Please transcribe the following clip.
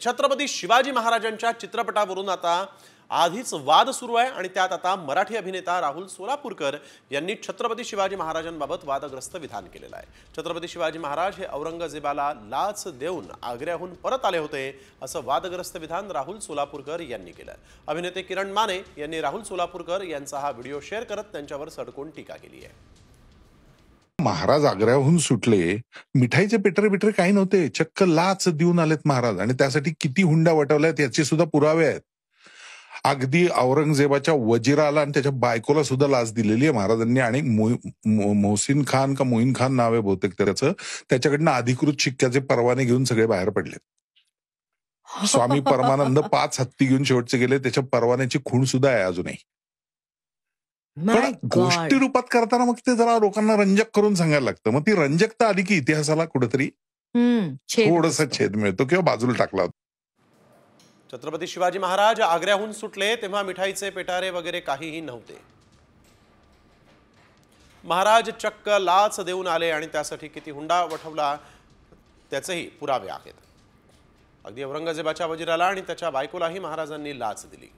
छत्रपती शिवाजी महाराजांच्या चित्रपटावरून आता आधीच वाद सुरू आहे आणि त्यात आता मराठी अभिनेता राहुल सोलापूरकर यांनी छत्रपती शिवाजी महाराजांबाबत वादग्रस्त विधान केलेलं आहे। छत्रपती शिवाजी महाराज हे औरंगजेबाला लाच देऊन आग्र्याहून परत आले होते असं वादग्रस्त विधान राहुल सोलापूरकर यांनी केलं। अभिनेते किरण माने यांनी राहुल सोलापूरकर यांचा हा व्हिडिओ शेअर करत त्यांच्यावर सडकून टीका केली आहे। महाराज आग्र्याहून सुटले, मिठाईचे पेटरे काही नव्हते, चक्क लाच देऊन आलेत महाराज आणि त्यासाठी किती हुंडा वटवल्यात याचे सुद्धा पुरावे आहेत। अगदी औरंगजेबाच्या वजीराला आणि त्याच्या बायकोला सुद्धा लाच दिलेली आहे महाराजांनी आणि मोहसिन खान का मोहीन खान नाव आहे बहुतेक त्याचं, त्याच्याकडनं अधिकृत शिक्क्याचे परवाने घेऊन सगळे बाहेर पडले। स्वामी परमानंद 5 हत्ती घेऊन शेवटचे गेले, त्याच्या परवान्याची खूण सुद्धा आहे अजूनही। पण गोष्टी रूपात करताना मग ते जरा लोकांना रंजक करून सांगायला लागतं, मग ती रंजकता आली की इतिहासाला कुठेतरी थोडासा छेद मिळतो किंवा बाजूला टाकला होता। छत्रपती शिवाजी महाराज आग्र्याहून सुटले तेव्हा मिठाईचे पेटारे वगैरे काहीही नव्हते। महाराज चक्क लाच देऊन आले आणि त्यासाठी किती हुंडा वठवला त्याचेही पुरावे आहेत। अगदी औरंगजेबाच्या वजीराला आणि त्याच्या बायकोलाही महाराजांनी लाच दिली।